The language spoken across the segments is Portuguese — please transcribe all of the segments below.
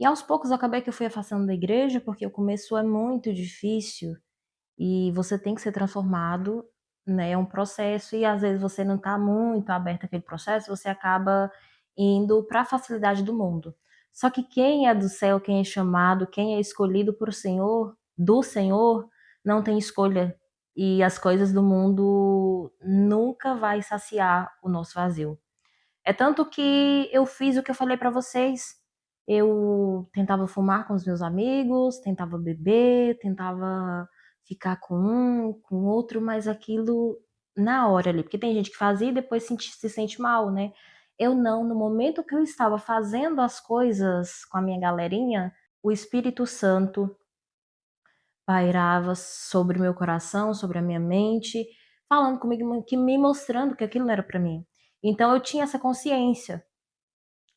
E aos poucos acabei que eu fui afastando da igreja, porque o começo é muito difícil e você tem que ser transformado, né, é um processo e às vezes você não está muito aberto àquele processo, você acaba indo para a facilidade do mundo. Só que quem é do céu, quem é chamado, quem é escolhido por Senhor, do Senhor, não tem escolha. E as coisas do mundo nunca vai saciar o nosso vazio. É tanto que eu fiz o que eu falei para vocês. Eu tentava fumar com os meus amigos, tentava beber, tentava ficar com um, com outro, mas aquilo na hora ali, porque tem gente que fazia e depois se sente mal, né? Eu não, no momento que eu estava fazendo as coisas com a minha galerinha, o Espírito Santo pairava sobre o meu coração, sobre a minha mente, falando comigo, que me mostrando que aquilo não era para mim. Então eu tinha essa consciência.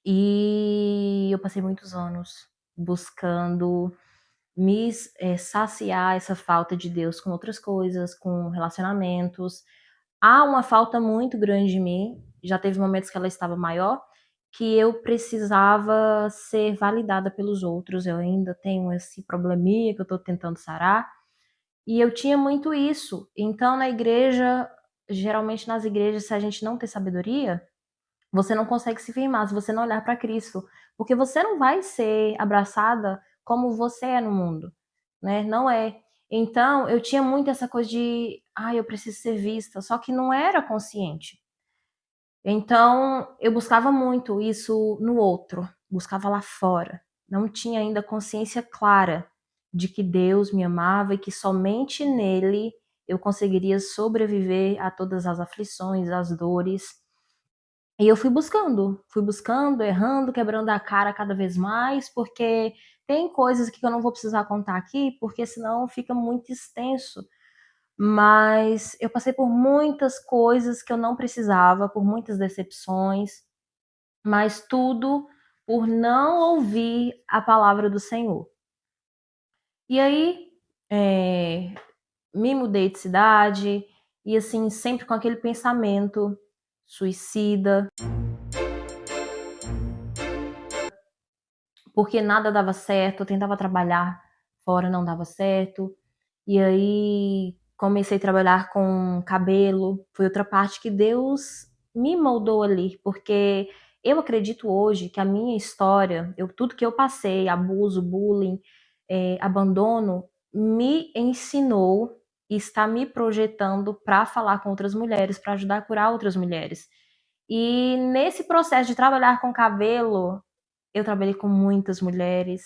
E eu passei muitos anos buscando saciar essa falta de Deus com outras coisas, com relacionamentos. Há uma falta muito grande em mim, já teve momentos que ela estava maior, que eu precisava ser validada pelos outros. Eu ainda tenho esse probleminha que eu tô tentando sarar, e eu tinha muito isso. Então na igreja, geralmente nas igrejas, se a gente não tem sabedoria, você não consegue se firmar se você não olhar para Cristo, porque você não vai ser abraçada como você é no mundo, né? Não é. Então, eu tinha muito essa coisa de, eu preciso ser vista, só que não era consciente. Então, eu buscava muito isso no outro, buscava lá fora. Não tinha ainda consciência clara de que Deus me amava e que somente nele eu conseguiria sobreviver a todas as aflições, as dores. E eu fui buscando, errando, quebrando a cara cada vez mais, porque tem coisas que eu não vou precisar contar aqui, porque senão fica muito extenso. Mas eu passei por muitas coisas que eu não precisava, por muitas decepções, mas tudo por não ouvir a palavra do Senhor. E aí, me mudei de cidade, e assim, sempre com aquele pensamento suicida, porque nada dava certo, eu tentava trabalhar fora, não dava certo. E aí comecei a trabalhar com cabelo, foi outra parte que Deus me moldou ali, porque eu acredito hoje que a minha história, tudo que eu passei, abuso, bullying, abandono, me ensinou e está me projetando para falar com outras mulheres, para ajudar a curar outras mulheres. E nesse processo de trabalhar com cabelo, eu trabalhei com muitas mulheres,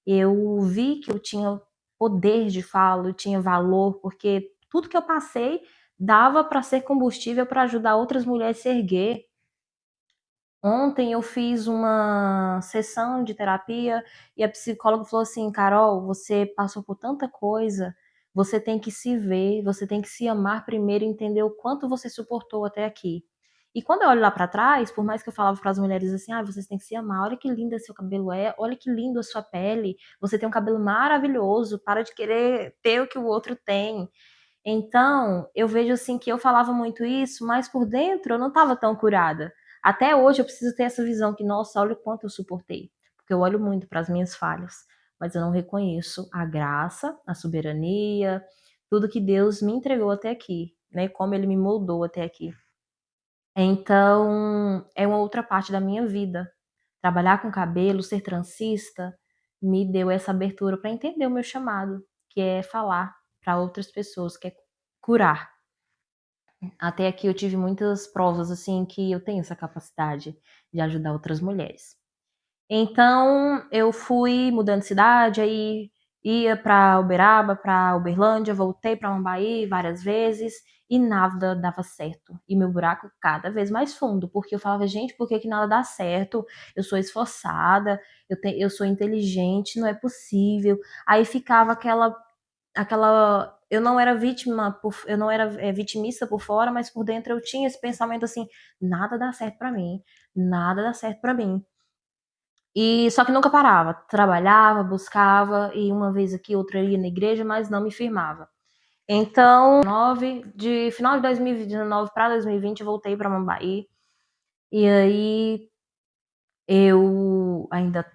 eu vi que eu tinha poder de fala, eu tinha valor, porque tudo que eu passei dava para ser combustível para ajudar outras mulheres a se erguer. Ontem eu fiz uma sessão de terapia e a psicóloga falou assim: Carol, você passou por tanta coisa, você tem que se ver, você tem que se amar primeiro e entender o quanto você suportou até aqui. E quando eu olho lá para trás, por mais que eu falava para as mulheres assim: vocês têm que se amar, olha que linda seu cabelo é, olha que lindo a sua pele, você tem um cabelo maravilhoso, para de querer ter o que o outro tem. Então, eu vejo assim que eu falava muito isso, mas por dentro eu não estava tão curada. Até hoje eu preciso ter essa visão que, nossa, olha o quanto eu suportei. Porque eu olho muito para as minhas falhas, mas eu não reconheço a graça, a soberania, tudo que Deus me entregou até aqui, né? Como ele me moldou até aqui. Então, é uma outra parte da minha vida. Trabalhar com cabelo, ser transista, me deu essa abertura para entender o meu chamado, que é falar para outras pessoas, que é curar. Até aqui eu tive muitas provas assim que eu tenho essa capacidade de ajudar outras mulheres. Então eu fui mudando de cidade, aí ia para Uberaba, para Uberlândia, voltei para Mambaí várias vezes e nada dava certo. E meu buraco cada vez mais fundo, porque eu falava, gente, por que que nada dá certo? Eu sou esforçada, eu sou inteligente, não é possível. Aí ficava aquela eu não era vítima, eu não era vitimista por fora, mas por dentro eu tinha esse pensamento assim, nada dá certo para mim, nada dá certo para mim. E só que nunca parava, trabalhava, buscava e uma vez aqui, outra ia na igreja, mas não me firmava. Então, de final de 2019 para 2020 eu voltei para Mambaí e aí eu ainda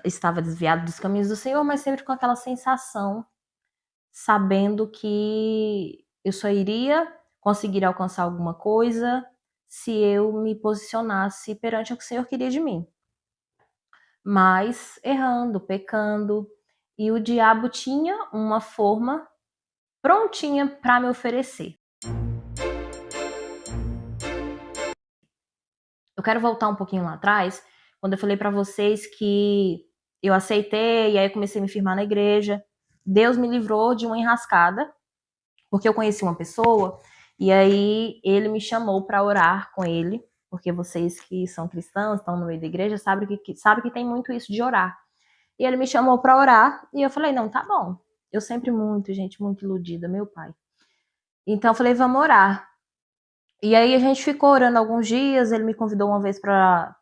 estava desviado dos caminhos do Senhor, mas sempre com aquela sensação, sabendo que eu só iria conseguir alcançar alguma coisa se eu me posicionasse perante o que o Senhor queria de mim. Mas errando, pecando, e o diabo tinha uma forma prontinha para me oferecer. Eu quero voltar um pouquinho lá atrás, quando eu falei para vocês que eu aceitei, e aí eu comecei a me firmar na igreja. Deus me livrou de uma enrascada, porque eu conheci uma pessoa, e aí ele me chamou para orar com ele, porque vocês que são cristãos, estão no meio da igreja, sabem que tem muito isso de orar. E ele me chamou para orar, e eu falei, não, tá bom. Eu sempre muito iludida, meu pai. Então eu falei, vamos orar. E aí a gente ficou orando alguns dias, ele me convidou uma vez para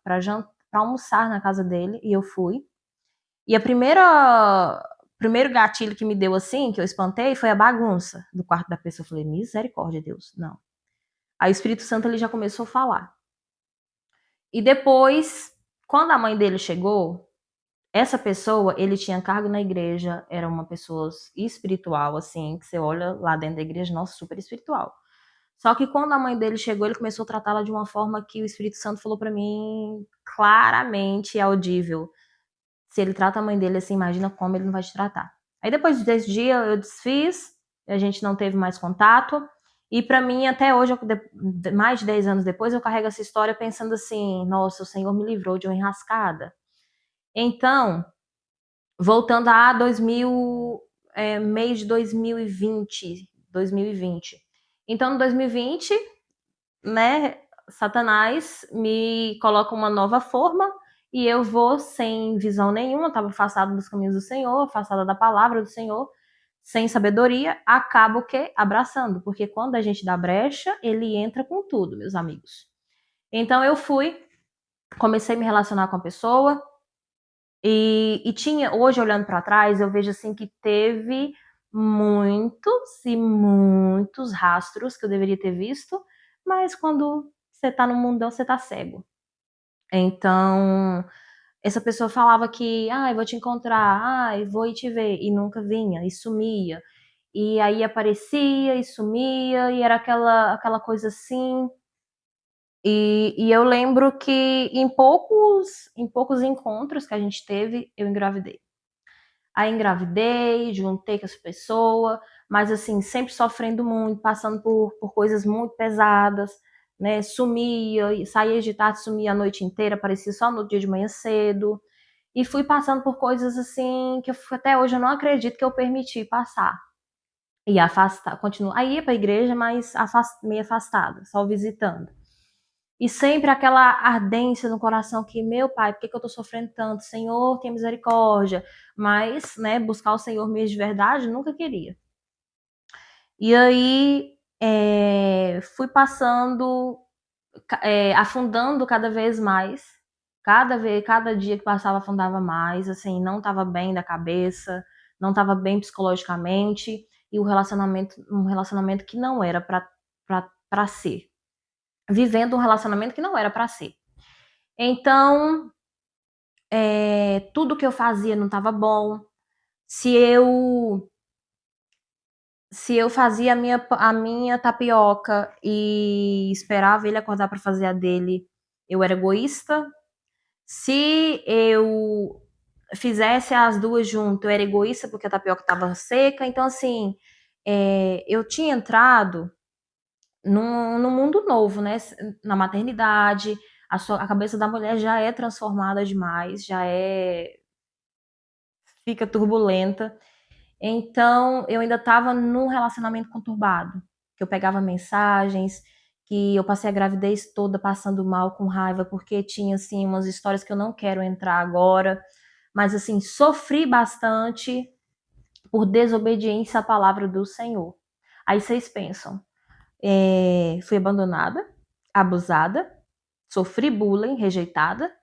almoçar na casa dele, e eu fui. E primeiro gatilho que me deu assim, que eu espantei, foi a bagunça do quarto da pessoa. Eu falei, misericórdia, Deus, não. Aí o Espírito Santo ele já começou a falar. E depois, quando a mãe dele chegou, essa pessoa, ele tinha cargo na igreja, era uma pessoa espiritual, assim, que você olha lá dentro da igreja, nossa, super espiritual. Só que quando a mãe dele chegou, ele começou a tratá-la de uma forma que o Espírito Santo falou pra mim claramente audível. Se ele trata a mãe dele assim, imagina como ele não vai te tratar. Aí depois desse dia eu desfiz, a gente não teve mais contato. E pra mim, até hoje, mais de 10 anos depois, eu carrego essa história pensando assim, nossa, o Senhor me livrou de uma enrascada. Então, voltando a mês de 2020. Então, no 2020, né, Satanás me coloca uma nova forma e eu vou sem visão nenhuma, estava afastada dos caminhos do Senhor, afastada da palavra do Senhor, sem sabedoria, acabo o quê? Abraçando, porque quando a gente dá brecha, ele entra com tudo, meus amigos. Então eu comecei a me relacionar com a pessoa e tinha, hoje olhando para trás, eu vejo assim que teve muitos e muitos rastros que eu deveria ter visto, mas quando você tá no mundão, você tá cego. Então, essa pessoa falava que, eu vou te encontrar, vou ir te ver, e nunca vinha, e sumia. E aí aparecia e sumia, e era aquela coisa assim. E eu lembro que em poucos encontros que a gente teve, eu engravidei. Aí engravidei, juntei com essa pessoa, mas assim, sempre sofrendo muito, passando por coisas muito pesadas, né? Sumia, saía de tarde, sumia a noite inteira, aparecia só no dia de manhã cedo. E fui passando por coisas assim que até hoje eu não acredito que eu permiti passar. E afastar, continuo. Aí ia pra igreja, mas meio afastada, só visitando. E sempre aquela ardência no coração que, meu pai, por que eu tô sofrendo tanto? Senhor, tenha misericórdia. Mas, né, buscar o Senhor mesmo de verdade, nunca queria. E aí, fui passando, afundando cada vez mais. Cada dia que passava, afundava mais. Assim, não estava bem da cabeça, não estava bem psicologicamente. E um relacionamento que não era para ser. Vivendo um relacionamento que não era para ser. Então, tudo que eu fazia não estava bom. Se eu fazia a minha tapioca e esperava ele acordar para fazer a dele, eu era egoísta. Se eu fizesse as duas junto, eu era egoísta porque a tapioca estava seca. Então, assim, eu tinha entrado num mundo novo, né? Na maternidade, a cabeça da mulher já é transformada demais, fica turbulenta. Então, eu ainda estava num relacionamento conturbado, que eu pegava mensagens, que eu passei a gravidez toda passando mal, com raiva, porque tinha, assim, umas histórias que eu não quero entrar agora, mas, assim, sofri bastante por desobediência à palavra do Senhor. Aí vocês pensam, fui abandonada, abusada, sofri bullying, rejeitada,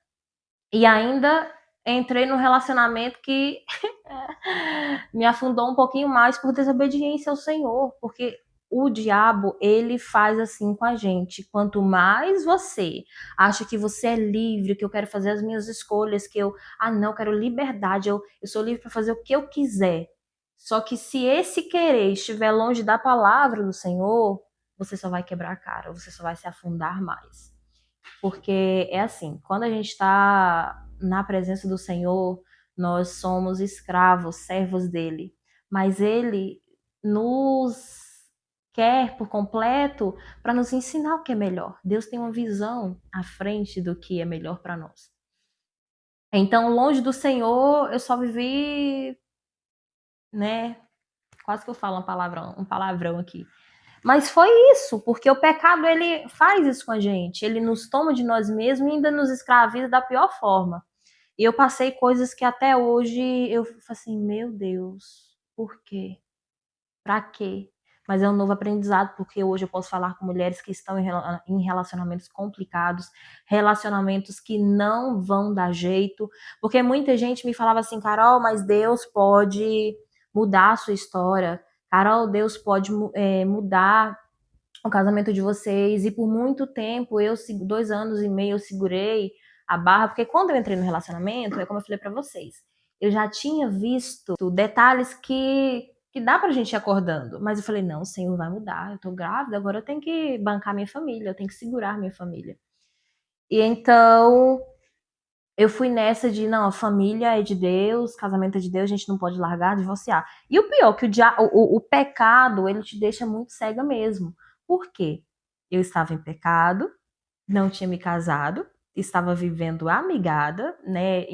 e ainda entrei num relacionamento que me afundou um pouquinho mais por desobediência ao Senhor, porque o diabo, ele faz assim com a gente. Quanto mais você acha que você é livre, que eu quero fazer as minhas escolhas, que eu, não, eu quero liberdade, eu sou livre para fazer o que eu quiser. Só que se esse querer estiver longe da palavra do Senhor, você só vai quebrar a cara, você só vai se afundar mais. Porque é assim, quando a gente está na presença do Senhor, nós somos escravos, servos dele. Mas ele nos quer por completo para nos ensinar o que é melhor. Deus tem uma visão à frente do que é melhor para nós. Então, longe do Senhor, eu só vivi, né? Quase que eu falo um palavrão aqui. Mas foi isso, porque o pecado ele faz isso com a gente, ele nos toma de nós mesmos e ainda nos escraviza da pior forma. E eu passei coisas que até hoje eu falo assim, meu Deus, por quê? Pra quê? Mas é um novo aprendizado, porque hoje eu posso falar com mulheres que estão em relacionamentos complicados, relacionamentos que não vão dar jeito, porque muita gente me falava assim, Carol, mas Deus pode mudar a sua história, Carol, Deus pode mudar o casamento de vocês, e por muito tempo, 2 anos e meio, eu segurei a barra, porque quando eu entrei no relacionamento, é como eu falei pra vocês, eu já tinha visto detalhes que dá pra gente ir acordando, mas eu falei, não, o Senhor vai mudar, eu tô grávida, agora eu tenho que bancar minha família, eu tenho que segurar minha família. E então, eu fui nessa de, não, a família é de Deus, casamento é de Deus, a gente não pode largar, divorciar. E o pior, que o pecado, ele te deixa muito cega mesmo. Por quê? Eu estava em pecado, não tinha me casado, estava vivendo amigada, né,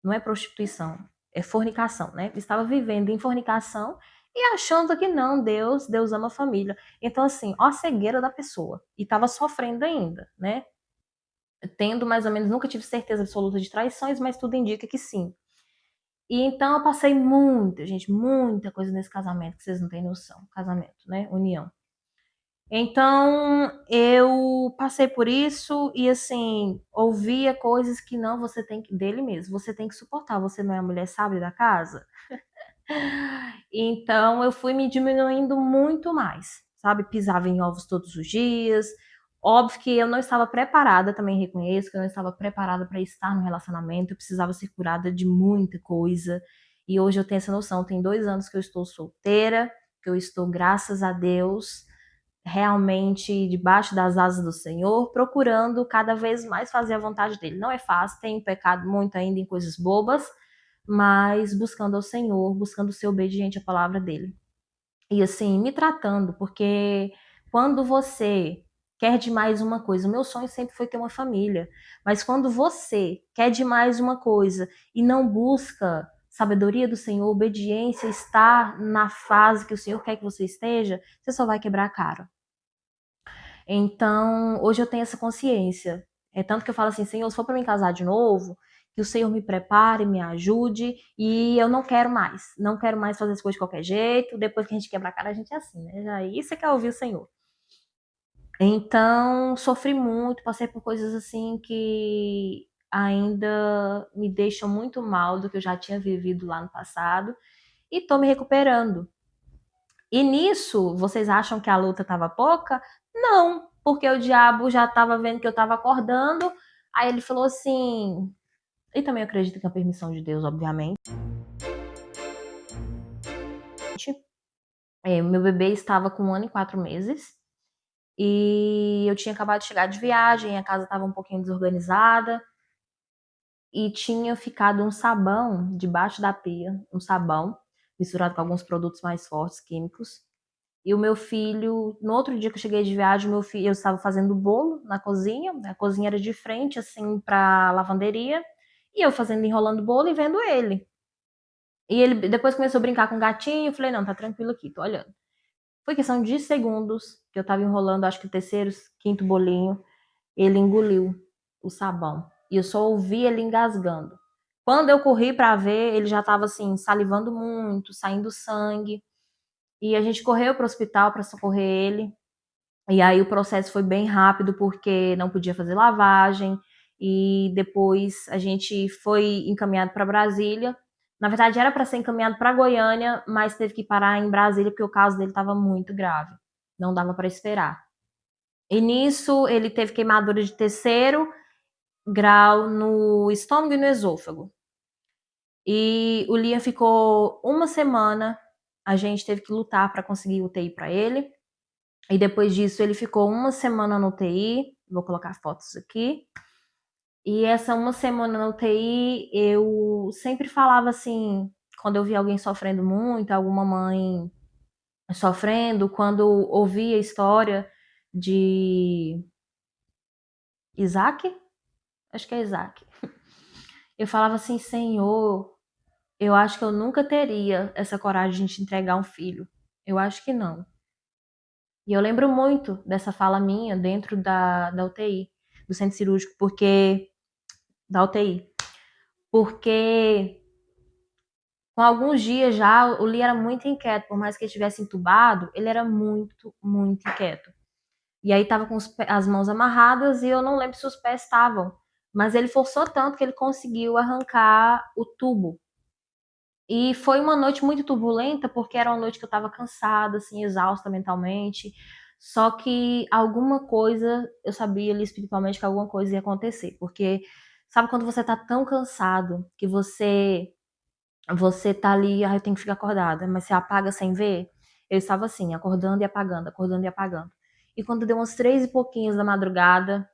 não é prostituição, é fornicação, né? Estava vivendo em fornicação e achando que não, Deus ama a família. Então, assim, ó a cegueira da pessoa. E estava sofrendo ainda, né? Tendo mais ou menos, nunca tive certeza absoluta de traições, mas tudo indica que sim. E então eu passei muita, gente, muita coisa nesse casamento, que vocês não têm noção. Casamento, né? União. Então eu passei por isso e assim, ouvia coisas que não, você tem que, dele mesmo, você tem que suportar, você não é a mulher sábia da casa. Então eu fui me diminuindo muito mais, sabe? Pisava em ovos todos os dias. Óbvio que eu não estava preparada, também reconheço que eu não estava preparada para estar no relacionamento, eu precisava ser curada de muita coisa. E hoje eu tenho essa noção, tem 2 anos que eu estou solteira, que eu estou, graças a Deus, realmente debaixo das asas do Senhor, procurando cada vez mais fazer a vontade dele. Não é fácil, tenho pecado muito ainda em coisas bobas, mas buscando ao Senhor, buscando ser obediente à palavra dele. E assim, me tratando, porque quando você quer demais uma coisa, o meu sonho sempre foi ter uma família, mas quando você quer demais uma coisa e não busca sabedoria do Senhor, obediência, estar na fase que o Senhor quer que você esteja, você só vai quebrar a cara. Então, hoje eu tenho essa consciência. É tanto que eu falo assim, Senhor, se for para me casar de novo, que o Senhor me prepare, me ajude, e eu não quero mais. Não quero mais fazer as coisas de qualquer jeito. Depois que a gente quebra a cara, a gente é assim, né? Já isso é que é ouvir o Senhor. Então, sofri muito, passei por coisas assim que ainda me deixam muito mal do que eu já tinha vivido lá no passado, e tô me recuperando. E nisso, vocês acham que a luta estava pouca? Não, porque o diabo já estava vendo que eu estava acordando. Aí ele falou assim, e também acredito que é a permissão de Deus, obviamente. Meu bebê estava com 1 ano e 4 meses e eu tinha acabado de chegar de viagem, a casa estava um pouquinho desorganizada e tinha ficado um sabão debaixo da pia, um sabão misturado com alguns produtos mais fortes, químicos. E o meu filho, no outro dia que eu cheguei de viagem, meu filho, eu estava fazendo bolo na cozinha, a cozinha era de frente, assim, pra lavanderia, e eu fazendo, enrolando bolo e vendo ele. E ele depois começou a brincar com o gatinho, eu falei, não, tá tranquilo aqui, tô olhando. Foi questão de segundos que eu tava enrolando, acho que o terceiro, quinto bolinho, ele engoliu o sabão. E eu só ouvi ele engasgando. Quando eu corri pra ver, ele já tava assim, salivando muito, saindo sangue. E a gente correu pro hospital pra socorrer ele. E aí o processo foi bem rápido porque não podia fazer lavagem e depois a gente foi encaminhado para Brasília Na verdade, era para ser encaminhado para Goiânia, mas teve que parar em Brasília porque o caso dele estava muito grave. Não dava para esperar. E nisso, ele teve queimadura de terceiro grau no estômago e no esôfago. E o Liam ficou uma semana, a gente teve que lutar para conseguir UTI para ele. E depois disso, ele ficou uma semana no UTI. Vou colocar fotos aqui. E essa uma semana na UTI, eu sempre falava assim, quando eu via alguém sofrendo muito, alguma mãe sofrendo, quando ouvia a história de Isaac, acho que é Isaac, eu falava assim, Senhor, eu acho que eu nunca teria essa coragem de te entregar um filho. Eu acho que não. E eu lembro muito dessa fala minha dentro da UTI, do centro cirúrgico, porque da UTI, porque com alguns dias já, o Lee era muito inquieto, por mais que ele estivesse entubado, ele era muito, muito inquieto. E aí tava com as mãos amarradas e eu não lembro se os pés estavam. Mas ele forçou tanto que ele conseguiu arrancar o tubo. E foi uma noite muito turbulenta, porque era uma noite que eu tava cansada, assim, exausta mentalmente. Só que alguma coisa, eu sabia ali espiritualmente que alguma coisa ia acontecer. Porque sabe quando você tá tão cansado que você tá ali, eu tenho que ficar acordada, mas você apaga sem ver? Eu estava assim, acordando e apagando, acordando e apagando. E quando deu umas 3 e pouquinhos da madrugada,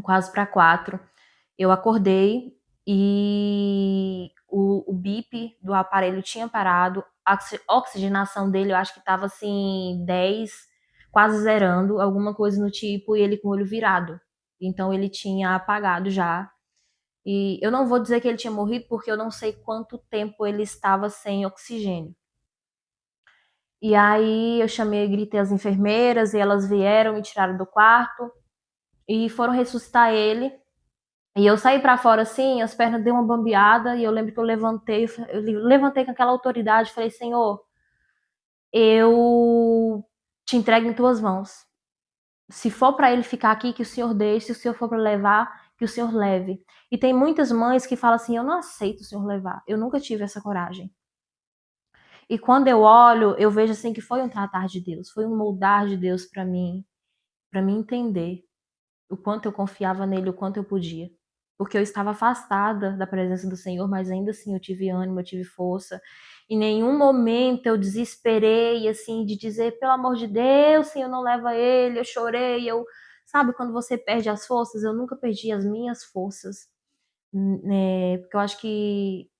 quase para 4, eu acordei e o bip do aparelho tinha parado, a oxigenação dele eu acho que estava assim 10, quase zerando, alguma coisa no tipo, e ele com o olho virado. Então ele tinha apagado já. E eu não vou dizer que ele tinha morrido porque eu não sei quanto tempo ele estava sem oxigênio. E aí eu chamei, gritei as enfermeiras e elas vieram, me tiraram do quarto e foram ressuscitar ele. E eu saí para fora assim, as pernas deu uma bambeada e eu lembro que eu levantei com aquela autoridade, e falei: "Senhor, eu te entrego em tuas mãos. Se for para ele ficar aqui, que o Senhor deixe, se o Senhor for para levar, que o Senhor leve". E tem muitas mães que falam assim: "Eu não aceito o Senhor levar". Eu nunca tive essa coragem. E quando eu olho, eu vejo assim que foi um tratar de Deus, foi um moldar de Deus para mim entender o quanto eu confiava nele, o quanto eu podia. Porque eu estava afastada da presença do Senhor, mas ainda assim eu tive ânimo, eu tive força. Em nenhum momento eu desesperei, assim, de dizer, pelo amor de Deus, Senhor, não leva ele. Eu chorei, sabe, quando você perde as forças, eu nunca perdi as minhas forças, né? Porque eu acho que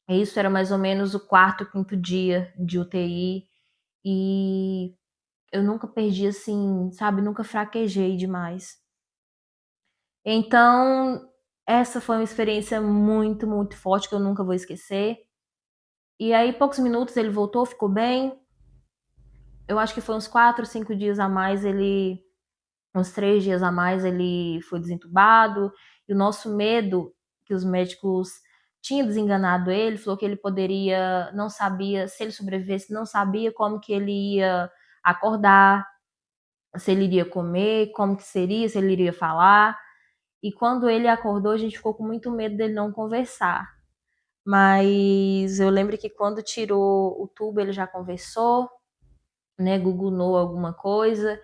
isso era mais ou menos o quarto, quinto dia de UTI. E eu nunca perdi, assim, sabe, nunca fraquejei demais. Então, essa foi uma experiência muito, muito forte que eu nunca vou esquecer. E aí, poucos minutos ele voltou, ficou bem. Eu acho que foi uns 4, 5 dias a mais, uns 3 dias a mais, ele foi desentubado. E o nosso medo, que os médicos tinham desenganado ele, falou que ele poderia, não sabia, se ele sobrevivesse, não sabia como que ele ia acordar, se ele iria comer, como que seria, se ele iria falar. E quando ele acordou, a gente ficou com muito medo dele não conversar. Mas eu lembro que quando tirou o tubo, ele já conversou, né? Gugunou alguma coisa.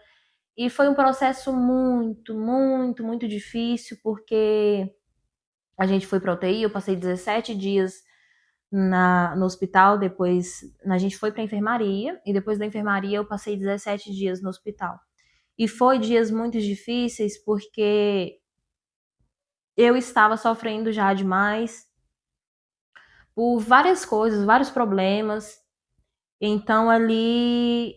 E foi um processo muito, muito, muito difícil, porque a gente foi para UTI, eu passei 17 dias no hospital, depois a gente foi para enfermaria, e depois da enfermaria eu passei 17 dias no hospital. E foi dias muito difíceis, porque eu estava sofrendo já demais, por várias coisas, vários problemas. Então ali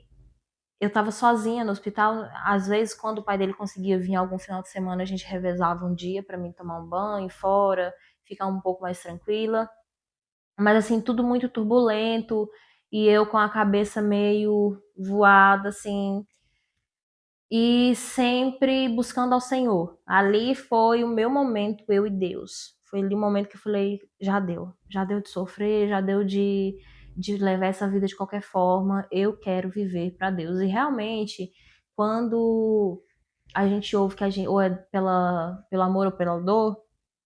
eu estava sozinha no hospital. Às vezes, quando o pai dele conseguia vir algum final de semana, a gente revezava um dia para mim tomar um banho fora, ficar um pouco mais tranquila. Mas assim, tudo muito turbulento e eu com a cabeça meio voada, assim, e sempre buscando ao Senhor. Ali foi o meu momento, eu e Deus. Foi ali o momento que eu falei, já deu de sofrer, já deu de levar essa vida de qualquer forma, eu quero viver para Deus. E realmente, quando a gente ouve que a gente, ou é pelo amor ou pela dor,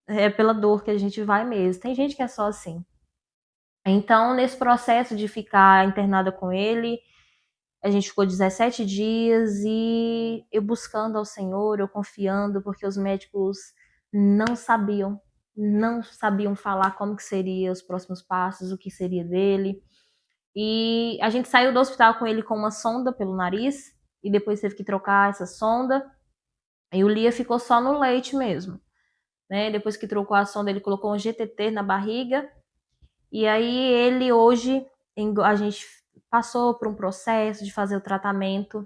é pela dor que a gente vai mesmo. Tem gente que é só assim. Então, nesse processo de ficar internada com ele, a gente ficou 17 dias e eu buscando ao Senhor, eu confiando, porque os médicos não sabiam, não sabiam falar como que seria os próximos passos, o que seria dele. E a gente saiu do hospital com ele com uma sonda pelo nariz e depois teve que trocar essa sonda. E o Lia ficou só no leite mesmo, né? Depois que trocou a sonda, ele colocou um GTT na barriga. E aí ele hoje, a gente passou por um processo de fazer o tratamento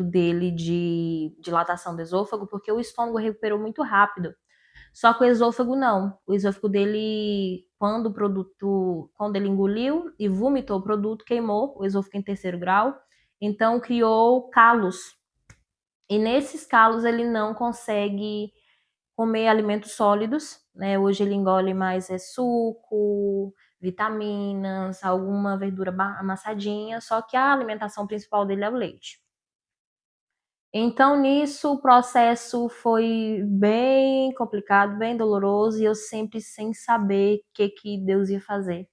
dele de dilatação do esôfago, porque o estômago recuperou muito rápido. Só que o esôfago não. O esôfago dele, quando ele engoliu e vomitou o produto, queimou o esôfago em terceiro grau. Então criou calos. E nesses calos ele não consegue comer alimentos sólidos, né? Hoje ele engole mais suco, vitaminas, alguma verdura amassadinha, só que a alimentação principal dele é o leite. Então, nisso, o processo foi bem complicado, bem doloroso, e eu sempre sem saber o que Deus ia fazer,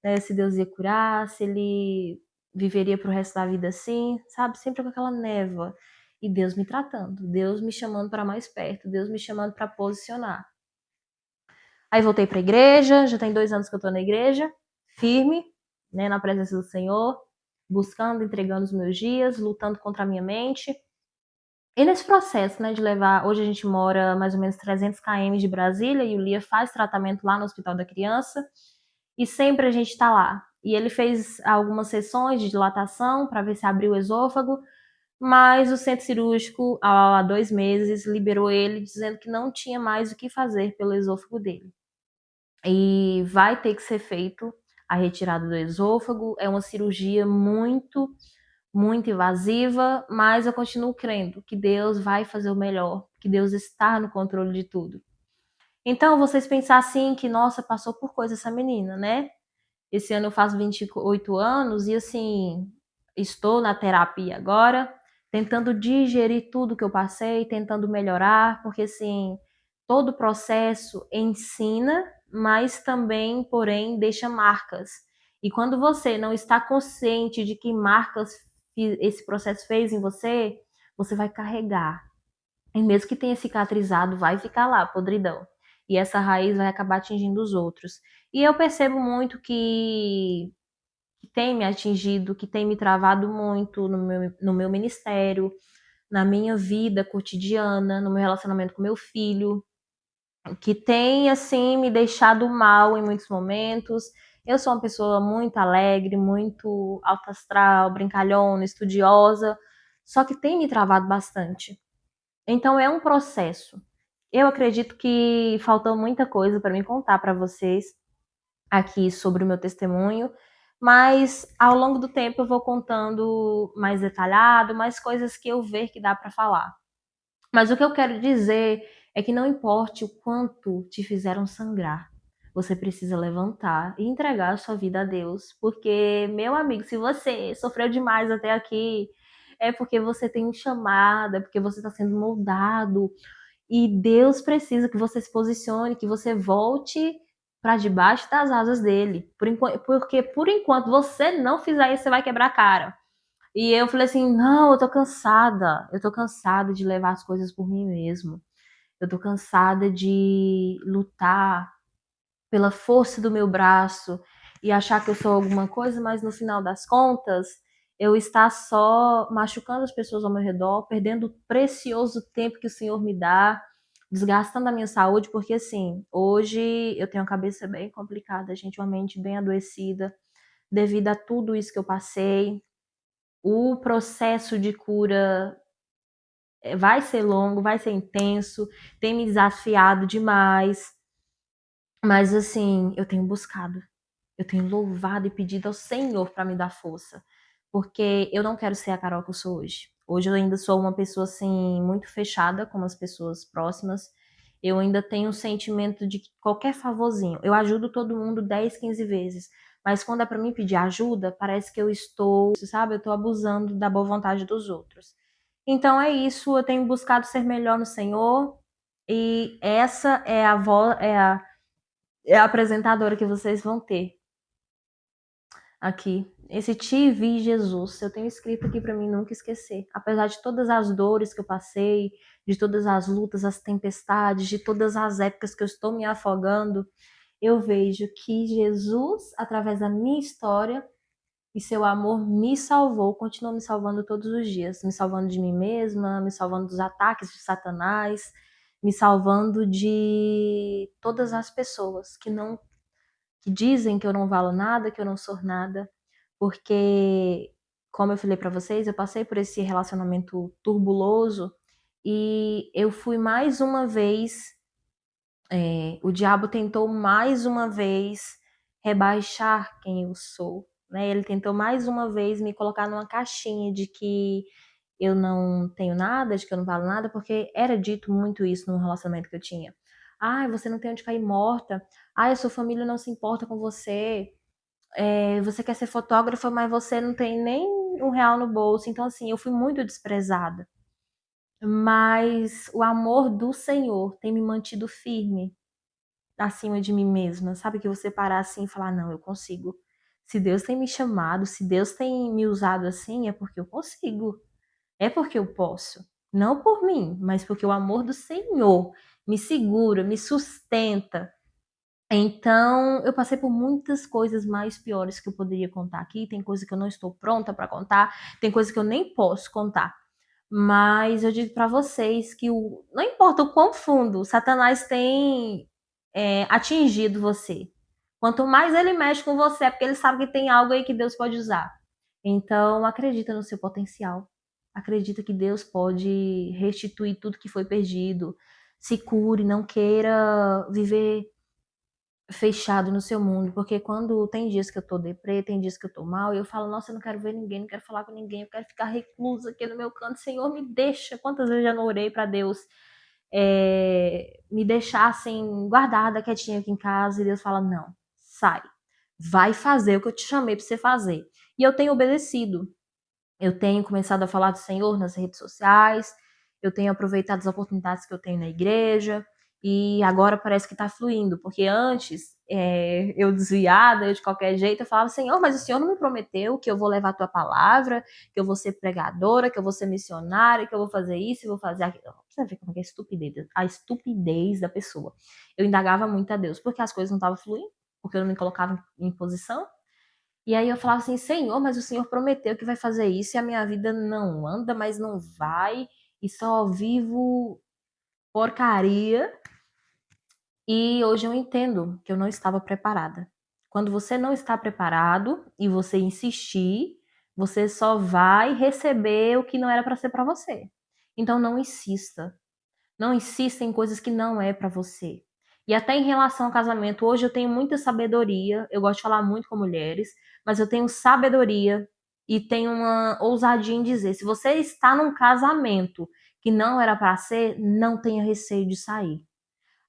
né? Se Deus ia curar, se ele viveria pro resto da vida assim, sabe? Sempre com aquela névoa. E Deus me tratando, Deus me chamando para mais perto, Deus me chamando para posicionar. Aí voltei para a igreja, já tem 2 anos que eu tô na igreja, firme, né, na presença do Senhor, buscando, entregando os meus dias, lutando contra a minha mente. E nesse processo, né, de levar, hoje a gente mora mais ou menos 300 km de Brasília e o Lia faz tratamento lá no Hospital da Criança e sempre a gente tá lá. E ele fez algumas sessões de dilatação para ver se abriu o esôfago, mas o centro cirúrgico, há 2 meses, liberou ele dizendo que não tinha mais o que fazer pelo esôfago dele. E vai ter que ser feito a retirada do esôfago. É uma cirurgia muito invasiva, mas eu continuo crendo que Deus vai fazer o melhor, que Deus está no controle de tudo. Então, vocês pensar assim que, nossa, passou por coisa essa menina, né? Esse ano eu faço 28 anos e assim, estou na terapia agora, tentando digerir tudo que eu passei, tentando melhorar, porque assim, todo processo ensina, mas também, porém, deixa marcas. E quando você não está consciente de que marcas esse processo fez em você, você vai carregar. E mesmo que tenha cicatrizado, vai ficar lá, podridão. E essa raiz vai acabar atingindo os outros. E eu percebo muito que tem me atingido, que tem me travado muito no meu ministério, na minha vida cotidiana, no meu relacionamento com meu filho, que tem, assim, me deixado mal em muitos momentos. Eu sou uma pessoa muito alegre, muito alta astral, brincalhona, estudiosa, só que tem me travado bastante. Então é um processo. Eu acredito que faltou muita coisa para me contar para vocês aqui sobre o meu testemunho, mas ao longo do tempo eu vou contando mais detalhado, mais coisas que eu ver que dá para falar. Mas o que eu quero dizer é que não importe o quanto te fizeram sangrar, você precisa levantar e entregar a sua vida a Deus, porque, meu amigo, se você sofreu demais até aqui, é porque você tem um chamado, é porque você está sendo moldado, e Deus precisa que você se posicione, que você volte para debaixo das asas dele. Porque por enquanto você não fizer isso, você vai quebrar a cara. E eu falei assim: não, eu tô cansada de levar as coisas por mim mesmo. Eu tô cansada de lutar pela força do meu braço e achar que eu sou alguma coisa, mas no final das contas, eu estar só machucando as pessoas ao meu redor, perdendo o precioso tempo que o Senhor me dá, desgastando a minha saúde, porque assim, hoje eu tenho a cabeça bem complicada, gente, uma mente bem adoecida, devido a tudo isso que eu passei. O processo de cura vai ser longo, vai ser intenso, tem me desafiado demais, mas assim, eu tenho buscado. Eu tenho louvado e pedido ao Senhor para me dar força, porque eu não quero ser a Carol que eu sou hoje. Hoje eu ainda sou uma pessoa assim muito fechada com as pessoas próximas. Eu ainda tenho um sentimento de que qualquer favorzinho, eu ajudo todo mundo 10, 15 vezes, mas quando é para mim pedir ajuda, parece que eu estou, sabe, eu estou abusando da boa vontade dos outros. Então é isso, eu tenho buscado ser melhor no Senhor e essa é a é a apresentadora que vocês vão ter aqui. Esse Te Vi Jesus, eu tenho escrito aqui para mim nunca esquecer. Apesar de todas as dores que eu passei, de todas as lutas, as tempestades, de todas as épocas que eu estou me afogando, eu vejo que Jesus, através da minha história e seu amor, me salvou, continua me salvando todos os dias, me salvando de mim mesma, me salvando dos ataques de Satanás, me salvando de todas as pessoas que dizem que eu não valo nada, que eu não sou nada, porque, como eu falei pra vocês, eu passei por esse relacionamento turbuloso e eu fui mais uma vez, o diabo tentou mais uma vez rebaixar quem eu sou, né? Ele tentou mais uma vez me colocar numa caixinha de que eu não tenho nada, de que eu não valo nada, porque era dito muito isso no relacionamento que eu tinha. Ai, você não tem onde cair morta. Ai, a sua família não se importa com você. Você quer ser fotógrafa, mas você não tem nem R$ 1 no bolso. Então, assim, eu fui muito desprezada. Mas o amor do Senhor tem me mantido firme acima de mim mesma. Sabe, que você parar assim e falar, não, eu consigo. Se Deus tem me chamado, se Deus tem me usado assim, é porque eu consigo. É porque eu posso. Não por mim, mas porque o amor do Senhor me segura, me sustenta. Então, eu passei por muitas coisas mais piores que eu poderia contar aqui. Tem coisa que eu não estou pronta para contar, tem coisa que eu nem posso contar. Mas eu digo para vocês que não importa o quão fundo Satanás tem atingido você. Quanto mais ele mexe com você, é porque ele sabe que tem algo aí que Deus pode usar. Então, acredita no seu potencial. Acredita que Deus pode restituir tudo que foi perdido. Se cure, não queira viver fechado no seu mundo, porque quando tem dias que eu tô deprê, tem dias que eu tô mal, e eu falo, nossa, eu não quero ver ninguém, não quero falar com ninguém, eu quero ficar reclusa aqui no meu canto, Senhor, me deixa. Quantas vezes eu já não orei pra Deus me deixar assim, guardada, quietinha aqui em casa, e Deus fala, não, sai, vai fazer o que eu te chamei pra você fazer. E eu tenho obedecido. Eu tenho começado a falar do Senhor nas redes sociais, eu tenho aproveitado as oportunidades que eu tenho na igreja, e agora parece que está fluindo, porque antes, eu desviada, eu de qualquer jeito, eu falava, Senhor, mas o Senhor não me prometeu que eu vou levar a tua palavra, que eu vou ser pregadora, que eu vou ser missionária, que eu vou fazer isso, eu vou fazer aquilo. Você vê como é a estupidez da pessoa. Eu indagava muito a Deus, porque as coisas não estavam fluindo, porque eu não me colocava em posição, e aí eu falava assim, Senhor, mas o Senhor prometeu que vai fazer isso e a minha vida não anda, mas não vai, e só vivo porcaria. E hoje eu entendo que eu não estava preparada. Quando você não está preparado e você insistir, você só vai receber o que não era para ser para você. Então não insista. Não insista em coisas que não é para você. E até em relação ao casamento, hoje eu tenho muita sabedoria, eu gosto de falar muito com mulheres, mas eu tenho sabedoria e tenho uma ousadia em dizer, se você está num casamento que não era para ser, não tenha receio de sair.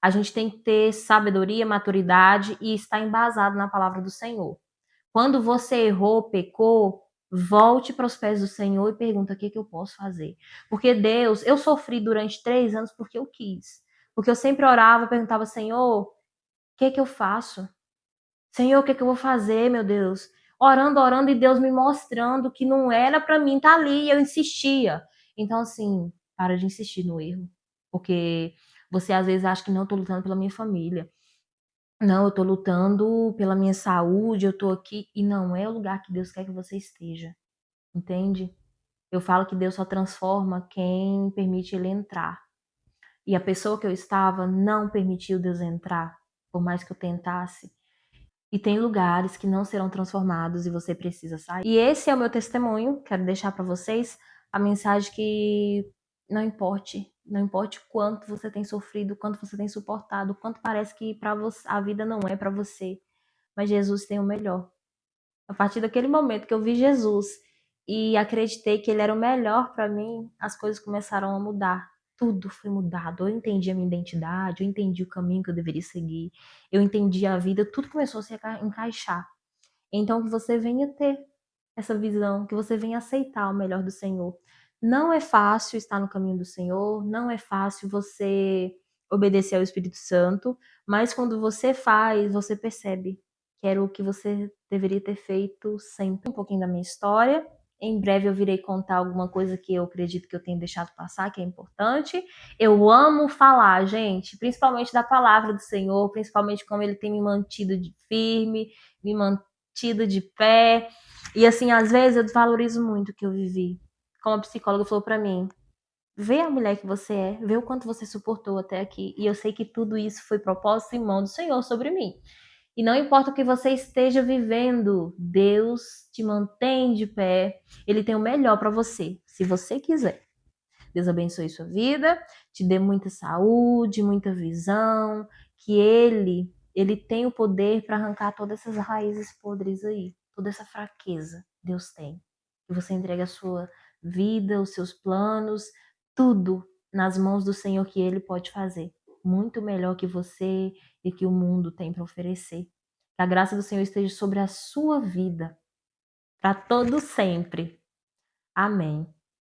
A gente tem que ter sabedoria, maturidade e estar embasado na palavra do Senhor. Quando você errou, pecou, volte para os pés do Senhor e pergunta o que eu posso fazer. Porque Deus, eu sofri durante 3 anos porque eu quis. Porque eu sempre orava, perguntava, Senhor, o que eu faço? Senhor, o que eu vou fazer, meu Deus? Orando, orando e Deus me mostrando que não era para mim estar ali e eu insistia. Então, assim, para de insistir no erro. Porque você às vezes acha que não, eu tô lutando pela minha família. Não, eu tô lutando pela minha saúde, eu tô aqui. E não é o lugar que Deus quer que você esteja. Entende? Eu falo que Deus só transforma quem permite ele entrar. E a pessoa que eu estava não permitiu Deus entrar, por mais que eu tentasse. E tem lugares que não serão transformados e você precisa sair. E esse é o meu testemunho, quero deixar para vocês a mensagem que não importe o quanto você tem sofrido, o quanto você tem suportado, o quanto parece que para você a vida não é para você, mas Jesus tem o melhor. A partir daquele momento que eu vi Jesus e acreditei que ele era o melhor para mim, as coisas começaram a mudar. Tudo foi mudado. Eu entendi a minha identidade, eu entendi o caminho que eu deveria seguir, eu entendi a vida, tudo começou a se encaixar. Então, que você venha ter essa visão, que você venha aceitar o melhor do Senhor. Não é fácil estar no caminho do Senhor, não é fácil você obedecer ao Espírito Santo, mas quando você faz, você percebe que era o que você deveria ter feito sempre. Um pouquinho da minha história. Em breve eu virei contar alguma coisa que eu acredito que eu tenho deixado passar, que é importante. Eu amo falar, gente, principalmente da palavra do Senhor, principalmente como ele tem me mantido de firme, me mantido de pé. E assim, às vezes eu desvalorizo muito o que eu vivi. Como a psicóloga falou pra mim, vê a mulher que você é, vê o quanto você suportou até aqui. E eu sei que tudo isso foi propósito e mão do Senhor sobre mim. E não importa o que você esteja vivendo, Deus te mantém de pé. Ele tem o melhor para você, se você quiser. Deus abençoe sua vida, te dê muita saúde, muita visão, que ele tem o poder para arrancar todas essas raízes podres aí, toda essa fraqueza. Deus tem. Que você entregue a sua vida, os seus planos, tudo nas mãos do Senhor, que ele pode fazer muito melhor que você e que o mundo tem para oferecer. Que a graça do Senhor esteja sobre a sua vida para todo sempre. Amém.